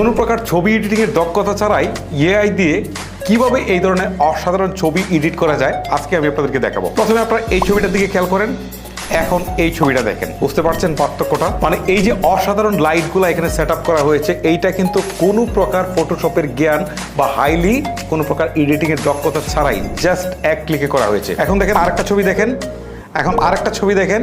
কোনো প্রকার ছবি এডিটিং এর দক্ষতা ছাড়াই এআই দিয়ে কিভাবে এই ধরনের অসাধারণ ছবি এডিট করা যায় আজকে আমি আপনাদেরকে দেখাবো। প্রথমে আপনারা এই ছবিটার দিকে খেয়াল করেন, এখন এই ছবিটা দেখেন, বুঝতে পারছেন পার্থক্যটা? মানে এই যে অসাধারণ লাইটগুলো এখানে সেট আপ করা হয়েছে, এইটা কিন্তু কোনো প্রকার ফটোশপের জ্ঞান বা হাইলি কোনো প্রকার এডিটিং এর দক্ষতা ছাড়াই জাস্ট এক ক্লিকে করা হয়েছে। এখন দেখেন আরেকটা ছবি দেখেন,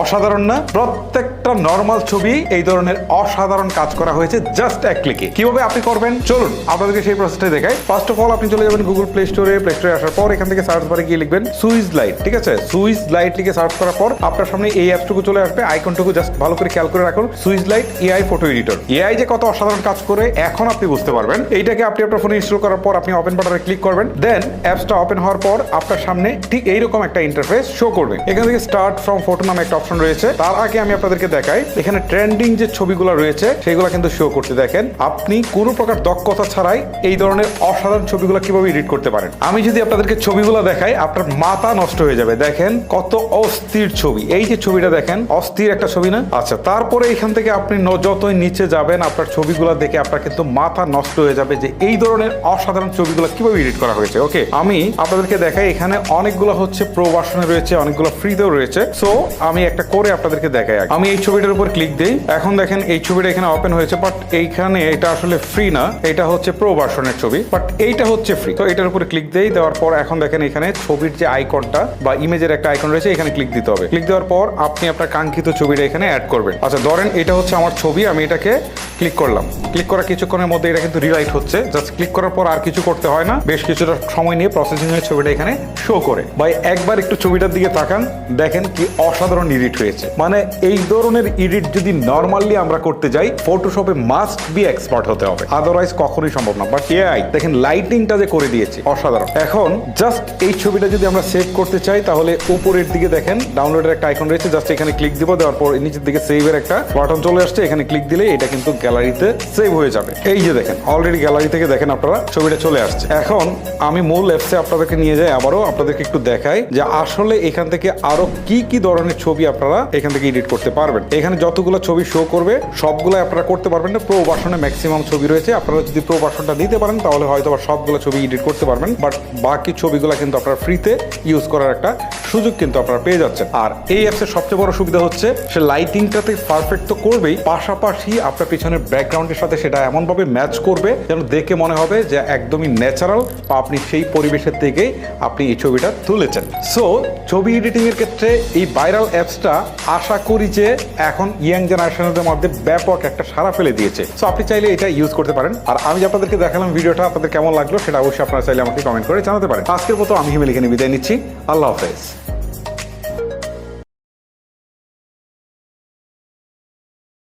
অসাধারণ না? প্রত্যেকটা নর্মাল ছবি এই ধরনের অসাধারণ কাজ করা হয়েছে জাস্ট এক ক্লিকে। কিভাবে আপনি করবেন চলুন আপনাদেরকে সেই প্রসেসটা দেখাই। ফার্স্ট অফ অল আপনি চলে যাবেন গুগল প্লে স্টোরে আসার পর এখান থেকে সার্চ বারে গিয়ে লিখবেন সুইচ লাইট। ঠিক আছে, সুইচ লাইট লিখে সার্চ করার পর আপনার সামনে এই অ্যাপসটুকু চলে আসবে, আইকনটুকু জাস্ট ভালো করে খেয়াল করে রাখুন, switch light AI photo editor. AI যে কত অসাধারণ কাজ করে এখন আপনি বুঝতে পারবেন। এইটাকে আপনি আপনার ফোনে ইনস্টল করার পর আপনি ওপেন বাটনে ক্লিক করবেন, দেন অ্যাপসটা ওপেন হওয়ার পর আপনার সামনে ঠিক এইরকম একটা ইন্টারফেস শো করবে। এখান থেকে স্টার্ট ফ্রম ফটো নামে একটা অপশন রয়েছে। তার আগে আমি আপনাদেরকে দেখাই, এখানে ট্রেন্ডিং যে ছবিগুলো রয়েছে সেগুলো কিন্তু শো করতে। দেখেন আপনি কোনো প্রকার দক্ষতা ছাড়াই এই ধরনের অসাধারণ ছবিগুলো কিভাবে এডিট করতে পারেন। আমি যদি আপনাদেরকে ছবিগুলো দেখাই আপনার মাথা নষ্ট হয়ে যাবে। দেখেন কত অস্থির ছবি, এই যে ছবিটা দেখেন অস্থির একটা ছবি না? আচ্ছা, তারপরে এখান থেকে আপনি যতই নিচে যাবেন আপনার ছবিগুলো দেখে আপনার কিন্তু মাথা নষ্ট হয়ে যাবে যে এই ধরনের অসাধারণ ছবিগুলো কিভাবে এডিট করা হয়েছে। ওকে, আমি আপনাদেরকে দেখাই, এখানে অনেকগুলো হচ্ছে প্রো ভার্সনে রয়েছে, অনেকগুলো ফ্রিতেও রয়েছে। সো আমি একটা করে আপনাদেরকে দেখাই। আমি এই ছবিটার উপর ক্লিক দেই, এখন দেখেন এই ছবিটা এখানে ওপেন হয়েছে, বাট এইখানে এটা আসলে ফ্রি না, এটা হচ্ছে প্রো ভার্সনের ছবি, বাট এইটা হচ্ছে ফ্রি। তো এটার উপরে ক্লিক দেই, দেওয়ার পর এখন দেখেন এখানে ছবির যে আইকনটা বা ইমেজের একটা আইকন রয়েছে, এখানে ক্লিক দিতে হবে। ক্লিক দেওয়ার পর আপনি আপনার কাঙ্ক্ষিত ছবিটা এখানে অ্যাড করবেন। আচ্ছা ধরেন এটা হচ্ছে আমার ছবি, আমি এটাকে ক্লিক করলাম। ক্লিক করা কিছুক্ষণের মধ্যে এটা কিন্তু রিরাইট হচ্ছে। জাস্ট ক্লিক করার পর আর কিছু করতে হয় না, বেশ কিছুটা সময় নিয়ে প্রসেসিং এর ছবিটা এখানে শো করে। ভাই একবার একটু ছবিটার দিকে তাকান, দেখেন কি অসাধারণ এডিট হয়েছে। মানে এই ধরনের এডিট যদি নরমালি আমরা করতে যাই ফটোশপে মাস্ট বি এক্সপার্ট হতে হবে, আদারওয়াইজ কখনোই সম্ভব না। বাট এআই দেখেন লাইটিংটা যে করে দিয়েছে অসাধারণ। এখন জাস্ট এই ছবিটা যদি আমরা সেভ করতে চাই তাহলে উপরের দিকে দেখেন ডাউনলোডের একটা আইকন রয়েছে, জাস্ট এখানে ক্লিক দিব, দেওয়ার পর নিচের দিকে সেভের একটা বাটন চলে আসছে, এখানে ক্লিক দিলে এটা কিন্তু গ্যালারিতে সেভ হয়ে যাবে। এই যে দেখেন অলরেডি গ্যালারি থেকে দেখেন আপনারা ছবিটা চলে আসছে। এখন আমি মূল অ্যাপসে আপনাদেরকে নিয়ে যাই, আবারও আপনাদেরকে একটু দেখাই যে আসলে এখান থেকে আরো কি কি ধরনের ছবি আপনারা এখান থেকে এডিট করতে পারবেন। এখানে যতগুলো ছবি শো করবে সবগুলো আপনারা করতে পারবেন না, প্রো ভার্সনে ম্যাক্সিমাম ছবি রয়েছে। আপনারা যদি প্রো ভার্সনটা নিতে পারেন তাহলে হয়তো সবগুলো ছবি এডিট করতে পারবেন, বাট বাকি ছবিগুলো কিন্তু আপনারা ফ্রিতে ইউজ করার একটা সুযোগ কিন্তু আপনারা পেয়ে যাচ্ছেন। আর এই অ্যাপসের সবচেয়ে বড় সুবিধা হচ্ছে সে লাইটিংটাতে পারফেক্ট তো করবেই, পাশাপাশি আপনার পিছনের ব্যাকগ্রাউন্ডের সাথে সেটা এমনভাবে ম্যাচ করবে যেন দেখে মনে হবে যে একদমই ন্যাচারাল বা আপনি সেই পরিবেশের থেকেই আপনি এই ছবিটা তুলেছেন। সো ছবি এডিটিং এর ক্ষেত্রে এই ভাইরাল অ্যাপসটা আশা করি যে এখন ইয়াং জেনারেশনের মধ্যে ব্যাপক একটা সাড়া ফেলে দিয়েছে। সো আপনি চাইলে এটা ইউজ করতে পারেন। আর আমি যে আপনাদেরকে দেখালাম ভিডিওটা আপনাদের কেমন লাগলো সেটা অবশ্যই আপনারা চাইলে আমাকে কমেন্ট করে জানাতে পারেন। আজকের মতো আমি হিমেল এখানে বিদায় নিচ্ছি। আল্লাহ হাফেজ।